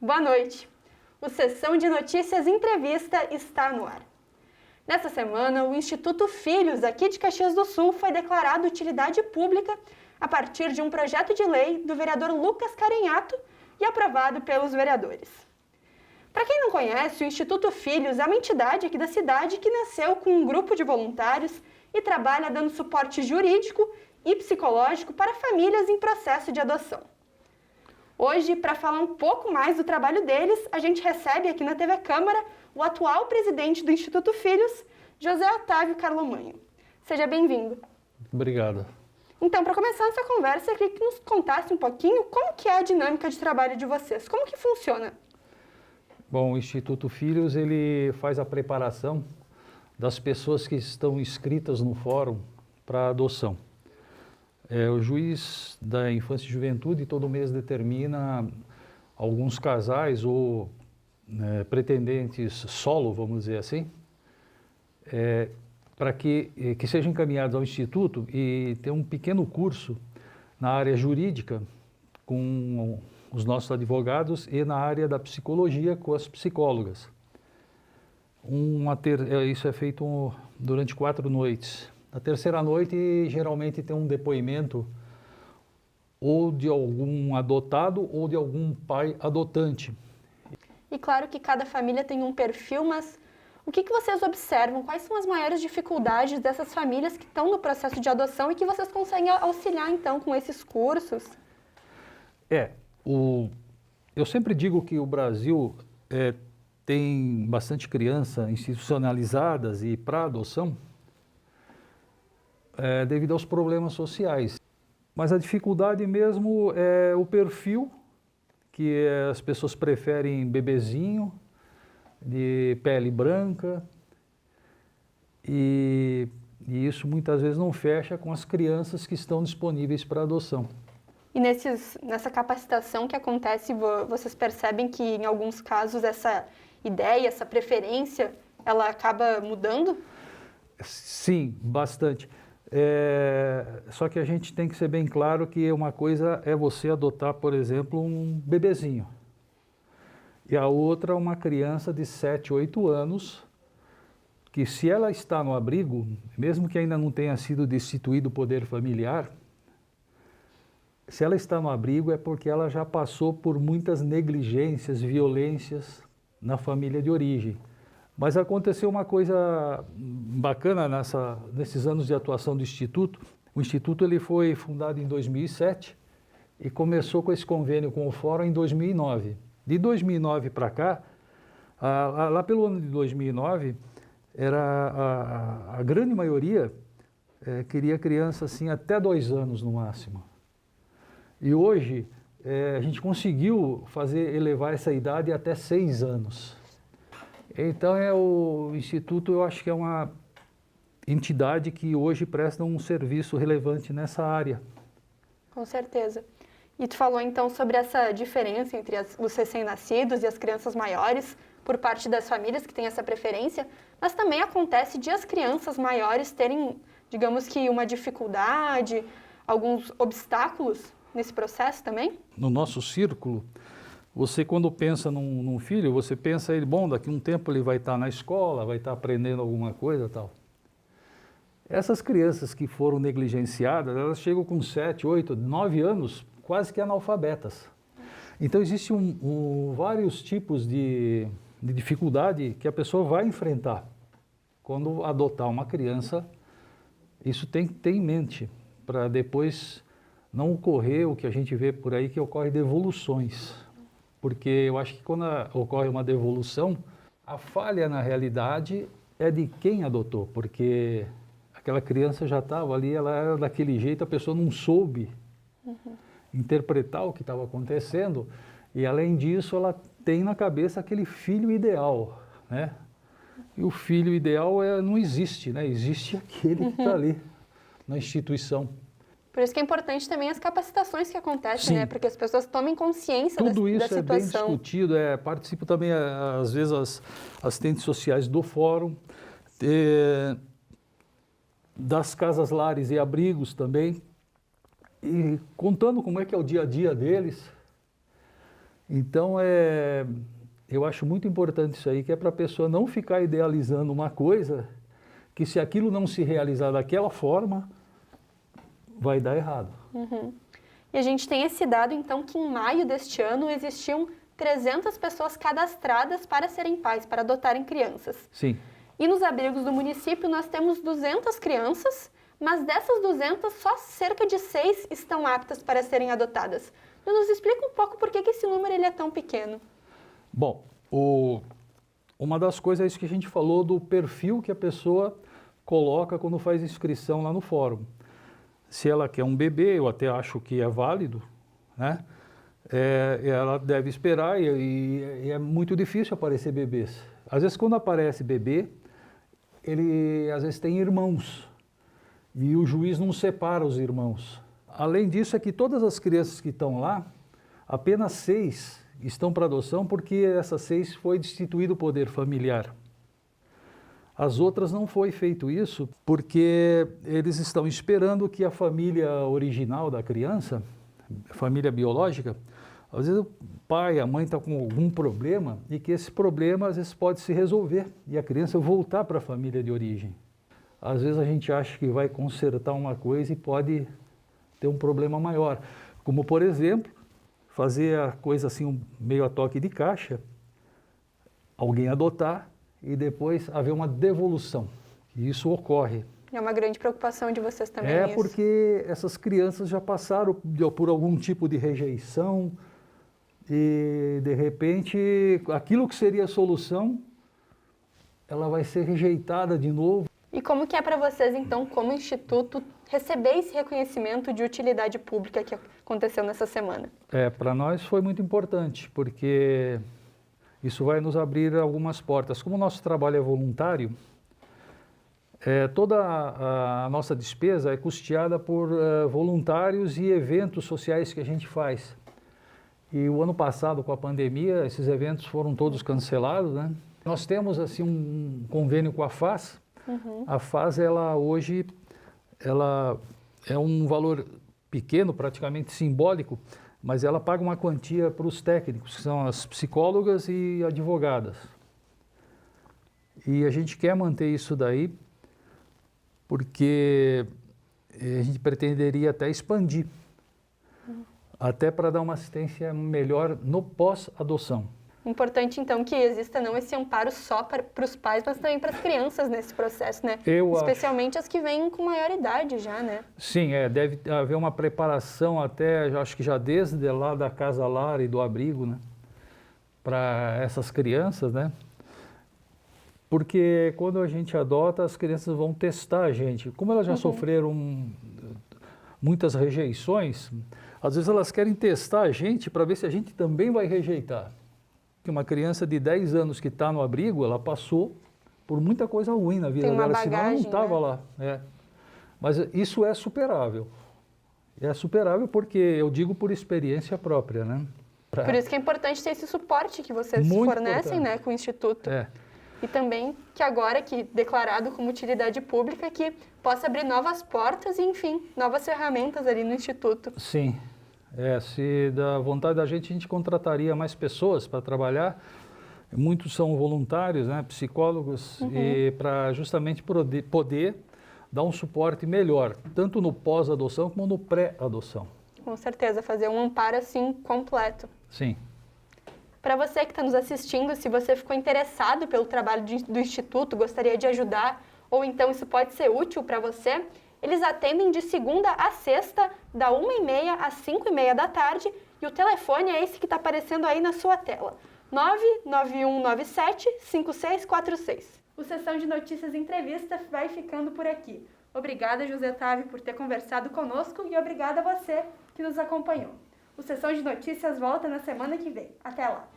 Boa noite. O Sessão de Notícias Entrevista está no ar. Nessa semana, o Instituto Filhos, aqui de Caxias do Sul, foi declarado utilidade pública a partir de um projeto de lei do vereador Lucas Carenhato e aprovado pelos vereadores. Para quem não conhece, o Instituto Filhos é uma entidade aqui da cidade que nasceu com um grupo de voluntários e trabalha dando suporte jurídico e psicológico para famílias em processo de adoção. Hoje, para falar um pouco mais do trabalho deles, a gente recebe aqui na TV Câmara o atual presidente do Instituto Filhos, José Otávio Carlomanho. Seja bem-vindo. Obrigado. Então, para começar essa conversa, eu queria que nos contasse um pouquinho como que é a dinâmica de trabalho de vocês, como que funciona? Bom, o Instituto Filhos, ele faz a preparação das pessoas que estão inscritas no fórum para adoção. O juiz da Infância e Juventude todo mês determina alguns casais ou pretendentes solo, vamos dizer assim, para que sejam encaminhados ao Instituto e ter um pequeno curso na área jurídica com os nossos advogados e na área da psicologia com as psicólogas. Isso é feito durante 4 noites. Na terceira noite, geralmente tem um depoimento ou de algum adotado ou de algum pai adotante. E claro que cada família tem um perfil, mas o que vocês observam? Quais são as maiores dificuldades dessas famílias que estão no processo de adoção e que vocês conseguem auxiliar, então, com esses cursos? Eu sempre digo que o Brasil tem bastante criança institucionalizadas e para adoção, devido aos problemas sociais. Mas a dificuldade mesmo é o perfil, que as pessoas preferem bebezinho, de pele branca, e isso muitas vezes não fecha com as crianças que estão disponíveis para adoção. E nessa capacitação que acontece, vocês percebem que em alguns casos essa ideia, essa preferência, ela acaba mudando? Sim, bastante. Só que a gente tem que ser bem claro que uma coisa é você adotar, por exemplo, um bebezinho. E a outra uma criança de 7, 8 anos, que se ela está no abrigo, mesmo que ainda não tenha sido destituído o poder familiar, se ela está no abrigo é porque ela já passou por muitas negligências, violências na família de origem. Mas aconteceu uma coisa bacana nesses anos de atuação do Instituto. O Instituto ele foi fundado em 2007 e começou com esse convênio com o Fórum em 2009. De 2009 para cá, lá pelo ano de 2009, a grande maioria queria criança assim, até 2 anos no máximo. E hoje a gente conseguiu elevar essa idade até 6 anos. Então o Instituto, eu acho que é uma entidade que hoje presta um serviço relevante nessa área. Com certeza. E tu falou então sobre essa diferença entre os recém-nascidos e as crianças maiores por parte das famílias que têm essa preferência, mas também acontece de as crianças maiores terem, digamos que uma dificuldade, alguns obstáculos nesse processo também? No nosso círculo, você quando pensa num filho, você pensa ele, bom, daqui a um tempo ele vai estar na escola, vai estar aprendendo alguma coisa e tal. Essas crianças que foram negligenciadas, elas chegam com 7, 8, 9 anos, quase que analfabetas. Então existem vários tipos de dificuldade que a pessoa vai enfrentar quando adotar uma criança. Isso tem que ter em mente, para depois não ocorrer o que a gente vê por aí, que ocorre devoluções. Porque eu acho que quando ocorre uma devolução, a falha na realidade é de quem adotou, porque aquela criança já estava ali, ela era daquele jeito, a pessoa não soube interpretar o que estava acontecendo, e além disso ela tem na cabeça aquele filho ideal, né? E o filho ideal não existe, né? Existe aquele que está ali na instituição. Por isso que é importante também as capacitações que acontecem, Sim. né? Para que as pessoas tomem consciência da situação. Tudo isso é bem discutido, participo também, às vezes, as assistentes sociais do fórum, das casas lares e abrigos também, e contando como é que é o dia a dia deles. Então, eu acho muito importante isso aí, que é para a pessoa não ficar idealizando uma coisa que, se aquilo não se realizar daquela forma, vai dar errado. Uhum. E a gente tem esse dado, então, que em maio deste ano existiam 300 pessoas cadastradas para serem pais, para adotarem crianças. Sim. E nos abrigos do município nós temos 200 crianças, mas dessas 200, só cerca de 6 estão aptas para serem adotadas. Nos explica um pouco por que esse número ele é tão pequeno. Bom, uma das coisas é isso que a gente falou do perfil que a pessoa coloca quando faz inscrição lá no fórum. Se ela quer um bebê, eu até acho que é válido, né? Ela deve esperar e é muito difícil aparecer bebês. Às vezes, quando aparece bebê, ele às vezes tem irmãos e o juiz não separa os irmãos. Além disso, é que todas as crianças que estão lá, apenas 6 estão para adoção porque essas 6 foi destituído o poder familiar. As outras não foi feito isso porque eles estão esperando que a família original da criança, família biológica, às vezes o pai, a mãe está com algum problema e que esse problema às vezes pode se resolver e a criança voltar para a família de origem. Às vezes a gente acha que vai consertar uma coisa e pode ter um problema maior. Como, por exemplo, fazer a coisa assim meio a toque de caixa, alguém adotar e depois haver uma devolução. E isso ocorre. É uma grande preocupação de vocês também. Isso. Porque essas crianças já passaram por algum tipo de rejeição e, de repente, aquilo que seria a solução, ela vai ser rejeitada de novo. E como que é para vocês, então, como instituto, receber esse reconhecimento de utilidade pública que aconteceu nessa semana? Para nós foi muito importante, porque isso vai nos abrir algumas portas. Como o nosso trabalho é voluntário, toda a nossa despesa é custeada por voluntários e eventos sociais que a gente faz. E o ano passado, com a pandemia, esses eventos foram todos cancelados, né? Nós temos assim um convênio com a FAS. Uhum. A FAS, hoje, ela é um valor pequeno, praticamente simbólico, mas ela paga uma quantia para os técnicos, que são as psicólogas e advogadas. E a gente quer manter isso daí, porque a gente pretenderia até expandir, até para dar uma assistência melhor no pós-adoção. Importante, então, que exista não esse amparo só para os pais, mas também para as crianças nesse processo, né? Especialmente as que vêm com maior idade já, né? Sim, deve haver uma preparação até, acho que já desde lá da casa lar e do abrigo, né? Para essas crianças, né? Porque quando a gente adota, as crianças vão testar a gente. Como elas já sofreram muitas rejeições, às vezes elas querem testar a gente para ver se a gente também vai rejeitar. Uma criança de 10 anos que está no abrigo, ela passou por muita coisa ruim na vida dela, senão ela não estava lá. Mas isso é superável. É superável porque eu digo por experiência própria, né? Por isso que é importante ter esse suporte que vocês fornecem, né, com o Instituto. E também que agora, que declarado como utilidade pública, que possa abrir novas portas e, enfim, novas ferramentas ali no Instituto. Sim. Se da vontade da gente, a gente contrataria mais pessoas para trabalhar. Muitos são voluntários, né, psicólogos, e para justamente poder dar um suporte melhor, tanto no pós-adoção como no pré-adoção. Com certeza, fazer um amparo assim completo. Sim. Para você que está nos assistindo, se você ficou interessado pelo trabalho do Instituto, gostaria de ajudar, ou então isso pode ser útil para você, eles atendem de segunda a sexta, da 1h30 às 5h30 da tarde, e o telefone é esse que está aparecendo aí na sua tela, 99197-5646. O Sessão de Notícias e Entrevista vai ficando por aqui. Obrigada, José Otávio, por ter conversado conosco e obrigada a você que nos acompanhou. O Sessão de Notícias volta na semana que vem. Até lá!